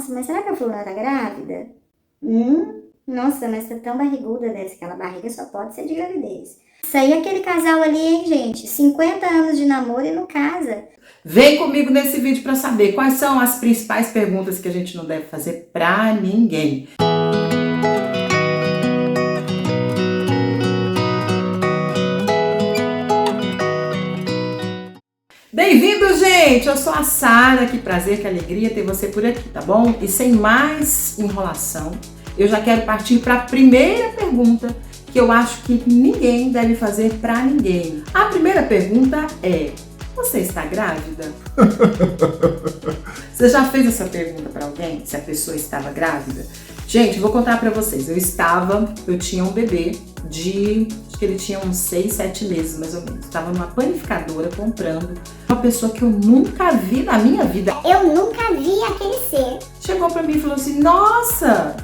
nossa, mas será que a fulana tá grávida? Nossa, mas tá tão barriguda dessa, aquela barriga só pode ser de gravidez. Isso aí é aquele casal ali, hein, gente? 50 anos de namoro e não casa. Vem comigo nesse vídeo para saber quais são as principais perguntas que a gente não deve fazer para ninguém. Bem-vindo, gente! Eu sou a Sara, que prazer, que alegria ter você por aqui, tá bom? E sem mais enrolação, eu já quero partir para a primeira pergunta que eu acho que ninguém deve fazer para ninguém. A primeira pergunta é: você está grávida? Você já fez essa pergunta para alguém? Se a pessoa estava grávida? Gente, vou contar para vocês. Eu tinha um bebê acho que ele tinha uns 6, 7 meses mais ou menos. Estava numa panificadora comprando uma pessoa que eu nunca vi na minha vida. Eu nunca vi aquele ser. Chegou para mim e falou assim: nossa!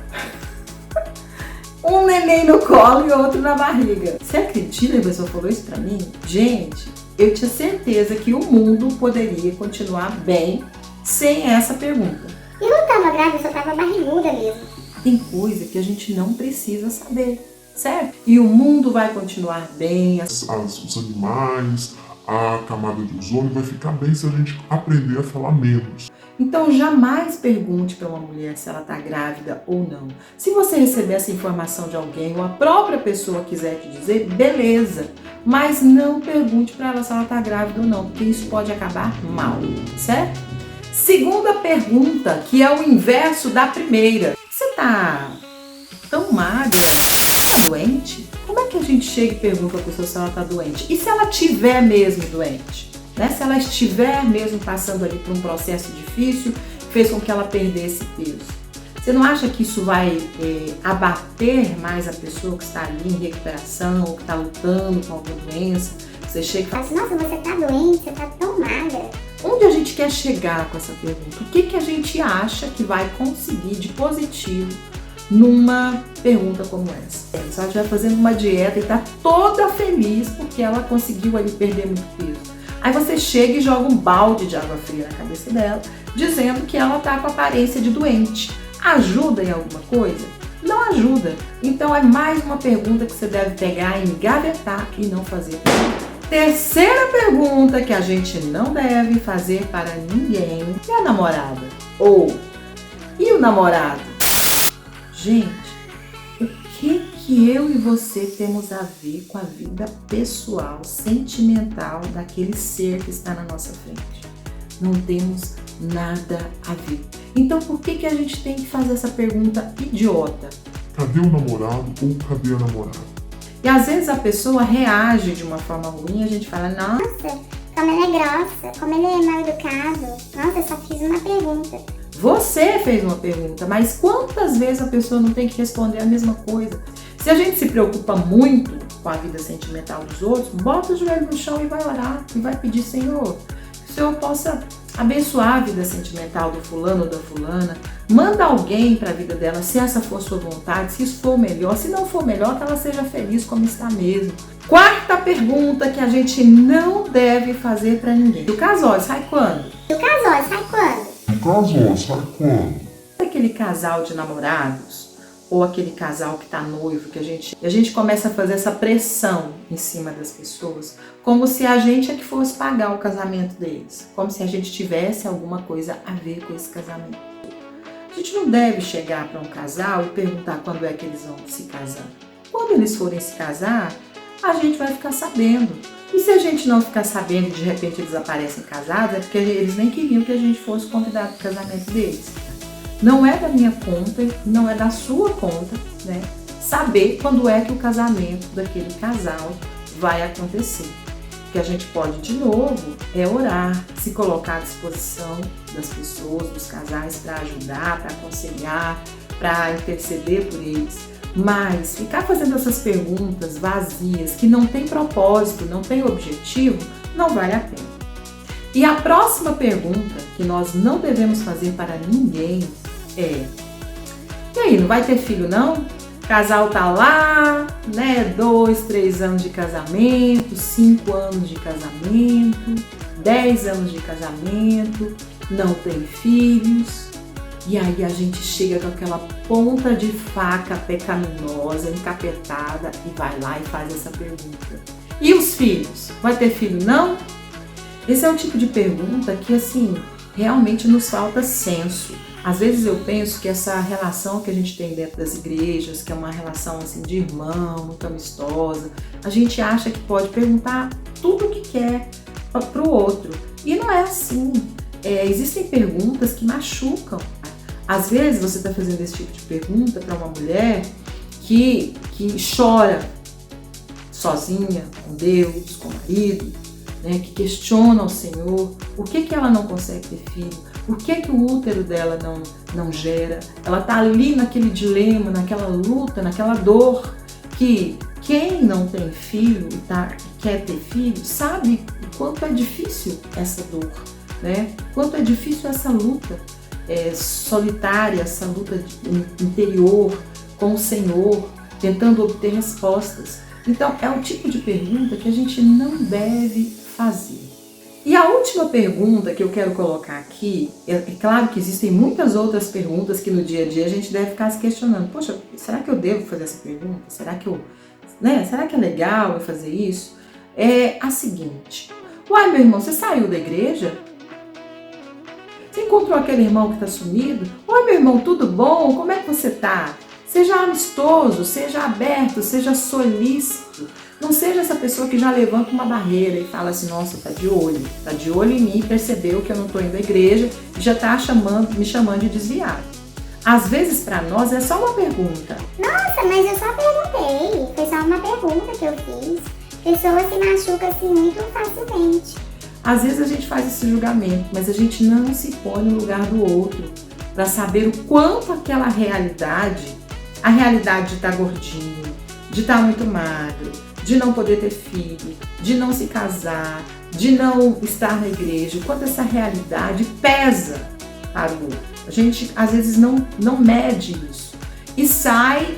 Um neném no colo e outro na barriga. Você acredita que a pessoa falou isso pra mim? Gente, eu tinha certeza que o mundo poderia continuar bem sem essa pergunta. Eu não tava grávida, eu só tava barriguda mesmo. Tem coisa que a gente não precisa saber, certo? E o mundo vai continuar bem. Os animais, a camada de ozônio vai ficar bem se a gente aprender a falar menos. Então jamais pergunte para uma mulher se ela está grávida ou não. Se você receber essa informação de alguém ou a própria pessoa quiser te dizer, beleza. Mas não pergunte para ela se ela está grávida ou não, porque isso pode acabar mal, certo? Segunda pergunta, que é o inverso da primeira. Você está tão magra? Está doente? Como é que a gente chega e pergunta para a pessoa se ela está doente? E se ela estiver mesmo doente? Né? Se ela estiver mesmo passando ali por um processo difícil, fez com que ela perdesse peso. Você não acha que isso vai abater mais a pessoa que está ali em recuperação, ou que está lutando com alguma doença? Você chega e fala assim: nossa, você tá doente, você tá tão magra. Onde a gente quer chegar com essa pergunta? O que a gente acha que vai conseguir de positivo numa pergunta como essa? Se ela estiver fazendo uma dieta e está toda feliz porque ela conseguiu ali perder muito peso. Aí você chega e joga um balde de água fria na cabeça dela, dizendo que ela tá com aparência de doente. Ajuda em alguma coisa? Não ajuda. Então é mais uma pergunta que você deve pegar, engavetar e não fazer. Terceira pergunta que a gente não deve fazer para ninguém: e a namorada? Ou e o namorado? Gente, o que eu e você temos a ver com a vida pessoal, sentimental daquele ser que está na nossa frente? Não temos nada a ver. Então por que a gente tem que fazer essa pergunta idiota? Cadê o namorado ou cadê a namorada? E às vezes a pessoa reage de uma forma ruim, a gente fala: nossa, como ele é grossa, como ele é mal educado. Nossa, eu só fiz uma pergunta. Você fez uma pergunta, mas quantas vezes a pessoa não tem que responder a mesma coisa? Se a gente se preocupa muito com a vida sentimental dos outros, bota o joelho no chão e vai orar, e vai pedir: Senhor, que o Senhor possa abençoar a vida sentimental do fulano ou da fulana. Manda alguém para a vida dela, se essa for sua vontade, se isso for melhor. Se não for melhor, que ela seja feliz como está mesmo. Quarta pergunta que a gente não deve fazer para ninguém: o casório sai quando? O casório sai quando? Aquele casal de namorados ou aquele casal que está noivo, que a gente começa a fazer essa pressão em cima das pessoas, como se a gente é que fosse pagar o casamento deles, como se a gente tivesse alguma coisa a ver com esse casamento. A gente não deve chegar para um casal e perguntar quando é que eles vão se casar. Quando eles forem se casar, a gente vai ficar sabendo. E se a gente não ficar sabendo e de repente eles aparecem casados, é porque eles nem queriam que a gente fosse convidado para o casamento deles. Não é da minha conta, não é da sua conta, né? Saber quando é que o casamento daquele casal vai acontecer. O que a gente pode, de novo, é orar, se colocar à disposição das pessoas, dos casais, para ajudar, para aconselhar, para interceder por eles. Mas ficar fazendo essas perguntas vazias, que não tem propósito, não tem objetivo, não vale a pena. E a próxima pergunta que nós não devemos fazer para ninguém é: e aí, não vai ter filho não? O casal tá lá, né? 2, 3 anos de casamento, 5 anos de casamento, 10 anos de casamento, não tem filhos. E aí a gente chega com aquela ponta de faca pecaminosa, encapetada, e vai lá e faz essa pergunta. E os filhos? Vai ter filho não? Esse é o tipo de pergunta que, assim, realmente nos falta senso. Às vezes eu penso que essa relação que a gente tem dentro das igrejas, que é uma relação assim de irmão, muito amistosa, a gente acha que pode perguntar tudo o que quer para o outro. E não é assim. Existem perguntas que machucam. Às vezes você está fazendo esse tipo de pergunta para uma mulher que chora sozinha, com Deus, com o marido, né, que questiona o Senhor, por que ela não consegue ter filho, por que o útero dela não gera. Ela está ali naquele dilema, naquela luta, naquela dor, que quem não tem filho e quer ter filho sabe o quanto é difícil essa dor, né? Quanto é difícil essa luta solitária, essa luta interior com o Senhor, tentando obter respostas. Então, é o tipo de pergunta que a gente não deve fazer. E a última pergunta que eu quero colocar aqui, é claro que existem muitas outras perguntas que no dia a dia a gente deve ficar se questionando. Poxa, será que eu devo fazer essa pergunta? Será que é legal eu fazer isso? É a seguinte: uai, meu irmão, você saiu da igreja? Você encontrou aquele irmão que está sumido? Oi, meu irmão, tudo bom? Como é que você está? Seja amistoso, seja aberto, seja solícito. Não seja essa pessoa que já levanta uma barreira e fala assim, nossa, tá de olho em mim, percebeu que eu não estou indo à igreja e já está me chamando de desviado. Às vezes, para nós, é só uma pergunta. Nossa, mas eu só perguntei. Foi só uma pergunta que eu fiz. Pessoas se machucam assim muito facilmente. Às vezes a gente faz esse julgamento, mas a gente não se põe no lugar do outro para saber o quanto aquela realidade, a realidade de estar gordinho, de estar muito magro, de não poder ter filho, de não se casar, de não estar na igreja, o quanto essa realidade pesa para o outro. A gente às vezes não mede isso e sai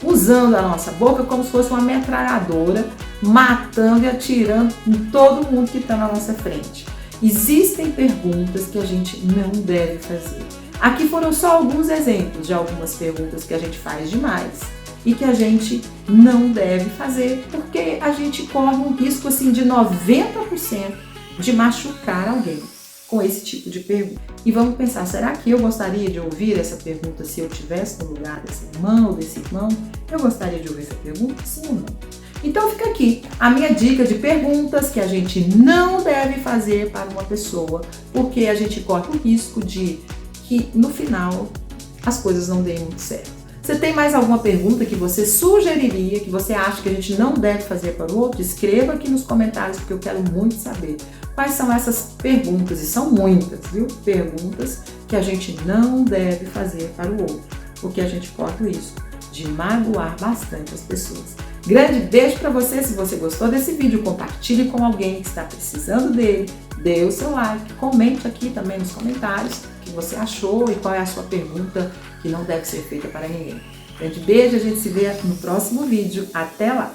usando a nossa boca como se fosse uma metralhadora, matando e atirando em todo mundo que está na nossa frente. Existem perguntas que a gente não deve fazer. Aqui foram só alguns exemplos de algumas perguntas que a gente faz demais e que a gente não deve fazer, porque a gente corre um risco assim de 90% de machucar alguém com esse tipo de pergunta. E vamos pensar, será que eu gostaria de ouvir essa pergunta se eu estivesse no lugar dessa irmã ou desse irmão? Eu gostaria de ouvir essa pergunta? Sim ou não? Então fica aqui a minha dica de perguntas que a gente não deve fazer para uma pessoa, porque a gente corre o risco de que no final as coisas não deem muito certo. Você tem mais alguma pergunta que você sugeriria, que você acha que a gente não deve fazer para o outro? Escreva aqui nos comentários, porque eu quero muito saber quais são essas perguntas, e são muitas, viu? Perguntas que a gente não deve fazer para o outro, porque a gente corre o risco de magoar bastante as pessoas. Grande beijo para você. Se você gostou desse vídeo, compartilhe com alguém que está precisando dele, dê o seu like, comente aqui também nos comentários o que você achou e qual é a sua pergunta que não deve ser feita para ninguém. Grande beijo, a gente se vê no próximo vídeo. Até lá!